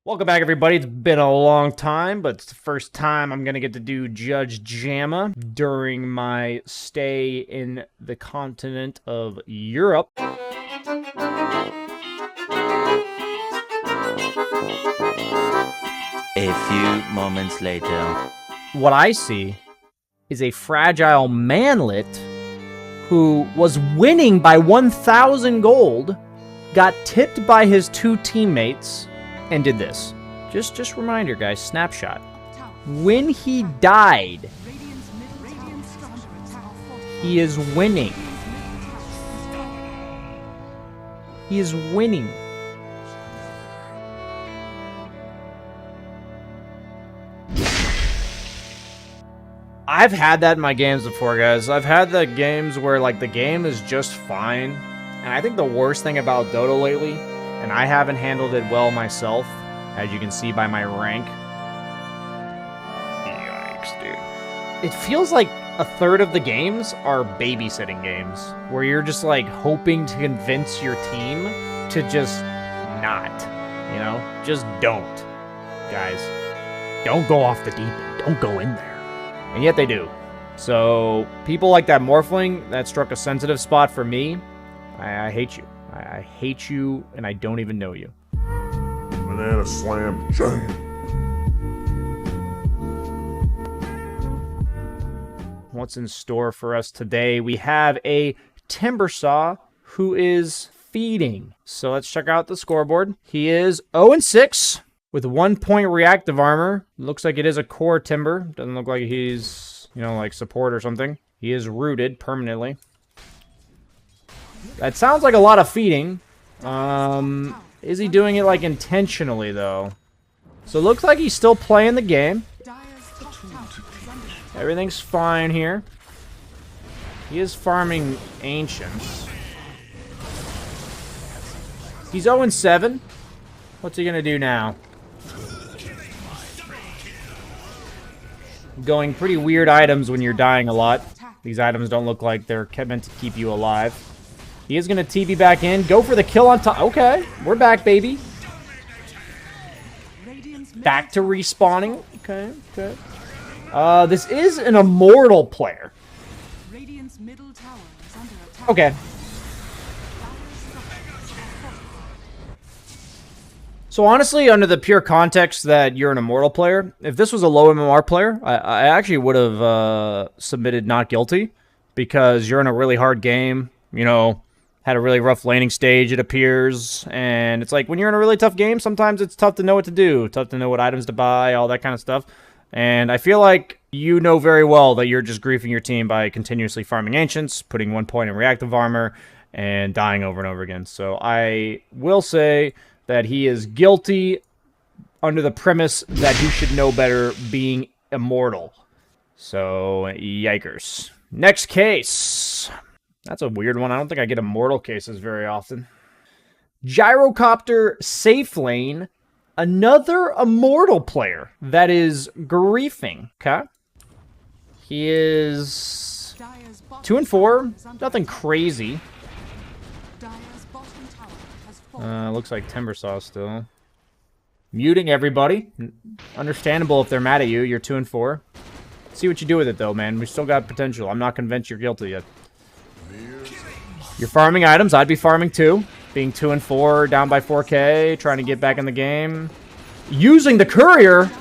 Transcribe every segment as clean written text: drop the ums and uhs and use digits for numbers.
Welcome back, everybody. It's been a long time, but it's the first time I'm going to get to do Judge Jamma during my stay in the continent of Europe. A few moments later. What I see is a fragile manlet who was winning by 1,000 gold, got tipped by his two teammates, and did this. Just reminder, guys, snapshot. When he died, he is winning. He is winning. I've had that in my games before, guys. I've had the games where, like, the game is just fine. And I think the worst thing about Dota lately, and I haven't handled it well myself, as you can see by my rank. Yikes, dude. It feels like a third of the games are babysitting games, where you're just, like, hoping to convince your team to just not, you know? Just don't, guys. Don't go off the deep end. Don't go in there. And yet they do. So, people like that Morphling, that struck a sensitive spot for me. I hate you. I hate you, and I don't even know you. Banana slam jam. What's in store for us today? We have a Timbersaw who is feeding. So let's check out the scoreboard. He is 0-6 with 1 point reactive armor. Looks like it is a core Timber. Doesn't look like he's, you know, like support or something. He is rooted permanently. That sounds like a lot of feeding. Is he doing it, like, intentionally, though? So it looks like he's still playing the game. Everything's fine here. He is farming Ancients. He's 0-7. What's he gonna do now? Going pretty weird items when you're dying a lot. These items don't look like they're meant to keep you alive. He is going to TB back in. Go for the kill on top. Okay, we're back, baby. Back to respawning. Okay, okay. This is an Immortal player. Okay. So honestly, under the pure context that you're an Immortal player, if this was a low MMR player, I actually would have submitted not guilty, because you're in a really hard game, you know, had a really rough laning stage, it appears, and it's like when you're in a really tough game, sometimes it's tough to know what to do, tough to know what items to buy, all that kind of stuff. And I feel like you know very well that you're just griefing your team by continuously farming Ancients, putting 1 point in reactive armor, and dying over and over again. So I will say that he is guilty under the premise that he should know better, being Immortal. So, yikers. Next case. That's a weird one. I don't think I get Immortal cases very often. Gyrocopter Safe Lane. Another Immortal player that is griefing. Okay. He is 2-4. Nothing crazy. Looks like Timbersaw still. Muting everybody. Understandable if they're mad at you. You're 2-4. See what you do with it, though, man. We still got potential. I'm not convinced you're guilty yet. You're farming items. I'd be farming too. Being 2-4, down by 4K, trying to get back in the game. Using the courier.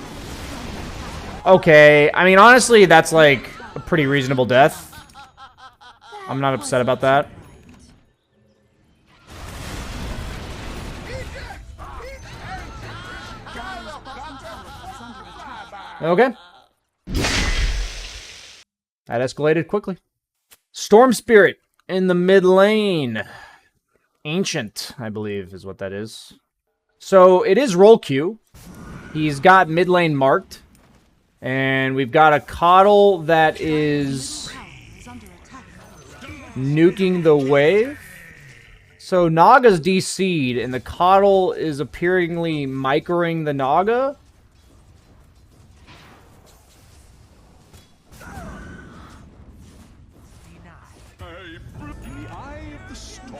Okay. I mean, honestly, that's like a pretty reasonable death. I'm not upset about that. Okay. That escalated quickly. Storm Spirit in the mid lane. Ancient, I believe, is what that is. So it is roll queue. He's got mid lane marked. And we've got a Coddle that is nuking the wave. So Naga's DC'd, and the Coddle is appearingly microing the Naga.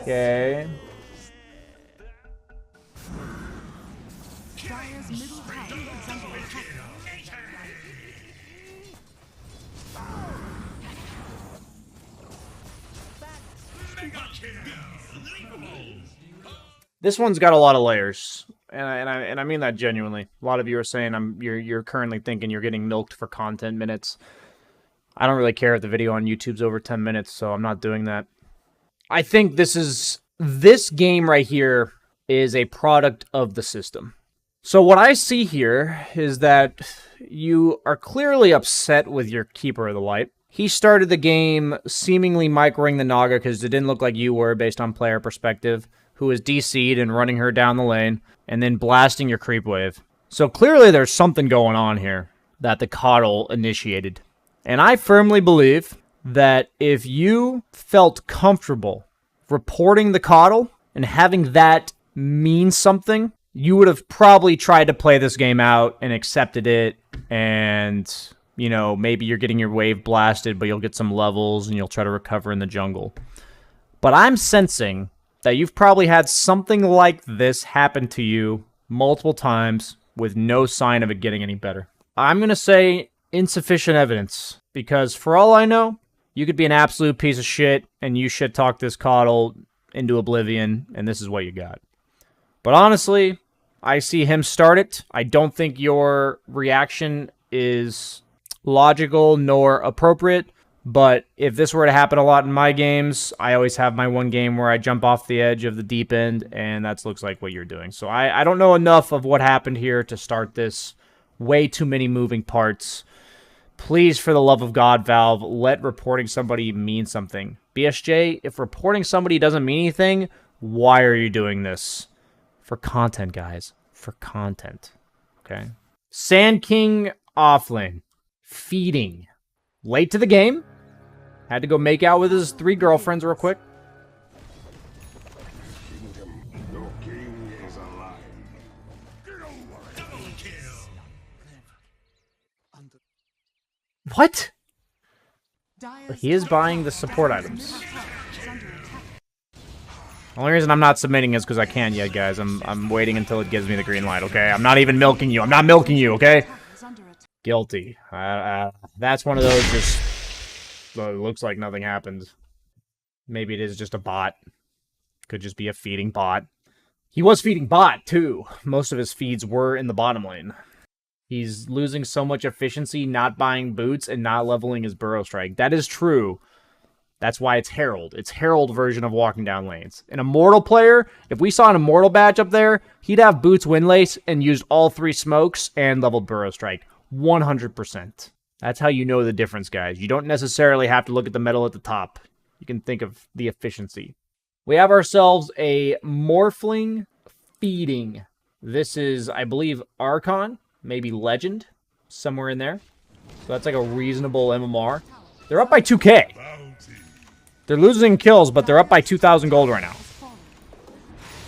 Okay. This one's got a lot of layers, and I mean that genuinely. A lot of you are saying you're currently thinking you're getting milked for content minutes. I don't really care if the video on YouTube's over 10 minutes, so I'm not doing that. I think this game right here is a product of the system. So what I see here is that you are clearly upset with your Keeper of the Light. He started the game seemingly microing the Naga because it didn't look like you were based on player perspective, who was DC'd and running her down the lane, and then blasting your creep wave. So clearly there's something going on here that the Coddle initiated. And I firmly believe that if you felt comfortable reporting the Coddle and having that mean something, you would have probably tried to play this game out and accepted it, and, you know, maybe you're getting your wave blasted, but you'll get some levels and you'll try to recover in the jungle. But I'm sensing that you've probably had something like this happen to you multiple times with no sign of it getting any better. I'm going to say insufficient evidence, because for all I know, you could be an absolute piece of shit and you shit talk this Coddle into oblivion, and this is what you got. But honestly, I see him start it. I don't think your reaction is logical nor appropriate. But if this were to happen a lot in my games, I always have my one game where I jump off the edge of the deep end, and that looks like what you're doing. So I don't know enough of what happened here to start this. Way too many moving parts. Please, for the love of God, Valve, let reporting somebody mean something. BSJ, if reporting somebody doesn't mean anything, why are you doing this? For content, guys. For content. Okay? Sand King offlane. Feeding. Late to the game. Had to go make out with his 3 girlfriends real quick. What? He is buying the support items. The only reason I'm not submitting is because I can't yet, guys. I'm waiting until it gives me the green light, okay? I'm not even milking you. I'm not milking you, okay? Guilty. That's one of those just... looks like nothing happened. Maybe it is just a bot. Could just be a feeding bot. He was feeding bot, too. Most of his feeds were in the bottom lane. He's losing so much efficiency not buying boots and not leveling his burrow strike. That is true. That's why it's Herald. It's Herald version of walking down lanes. An Immortal player, if we saw an Immortal badge up there, he'd have boots windlace and used all 3 smokes and leveled burrow strike. 100%. That's how you know the difference, guys. You don't necessarily have to look at the medal at the top. You can think of the efficiency. We have ourselves a Morphling feeding. This is, I believe, Archon. Maybe Legend, somewhere in there. So that's like a reasonable MMR. They're up by 2k. They're losing kills, but they're up by 2,000 gold right now.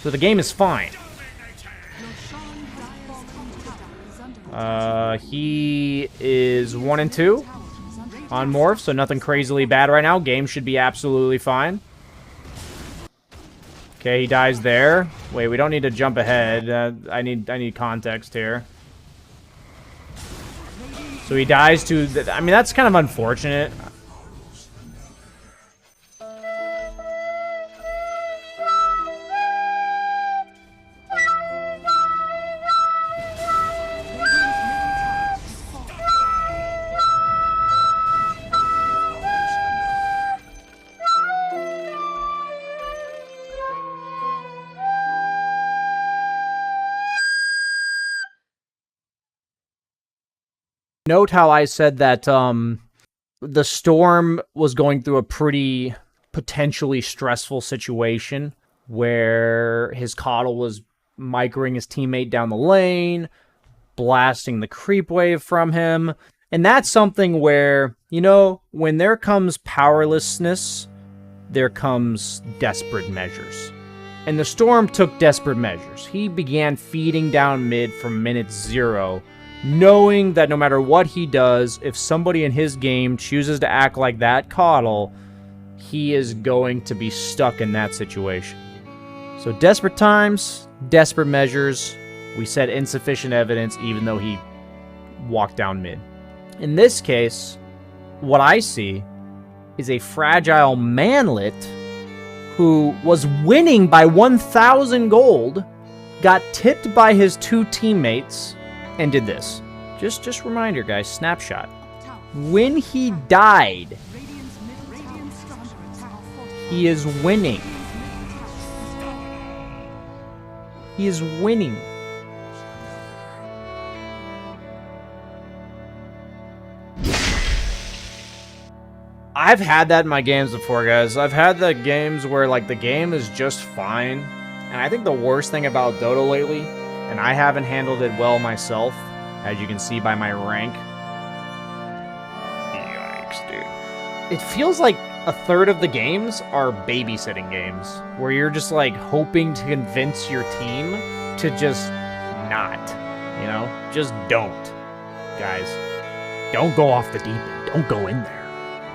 So the game is fine. He is 1 and 2 on Morph, so nothing crazily bad right now. Game should be absolutely fine. Okay, he dies there. Wait, we don't need to jump ahead. I need context here. So he dies to... I mean, that's kind of unfortunate. Note how I said that the Storm was going through a pretty potentially stressful situation where his Coddle was microing his teammate down the lane, blasting the creep wave from him. And that's something where, you know, when there comes powerlessness, there comes desperate measures. And the Storm took desperate measures. He began feeding down mid from minute 0, knowing that no matter what he does, if somebody in his game chooses to act like that Coddle, he is going to be stuck in that situation. So desperate times, desperate measures, We said insufficient evidence even though he walked down mid. In this case, what I see is a fragile manlet who was winning by 1,000 gold, got tipped by his 2 teammates, and did this. Just reminder, guys, snapshot. When he died, he is winning. He is winning. I've had that in my games before, guys. I've had the games where, like, the game is just fine. And I think the worst thing about Dota lately, and I haven't handled it well myself, as you can see by my rank. Yikes, dude. It feels like a third of the games are babysitting games, where you're just, like, hoping to convince your team to just not, you know? Just don't, guys. Don't go off the deep end. Don't go in there.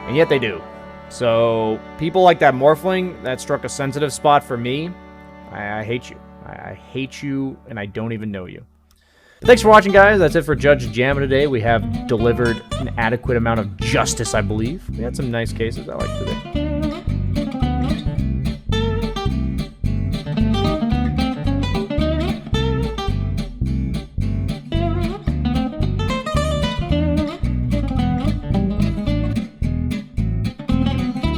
And yet they do. So, people like that Morphling, that struck a sensitive spot for me. I hate you. I hate you, and I don't even know you. Thanks for watching, guys. That's it for Judge Jamma today. We have delivered an adequate amount of justice, I believe. We had some nice cases I like today.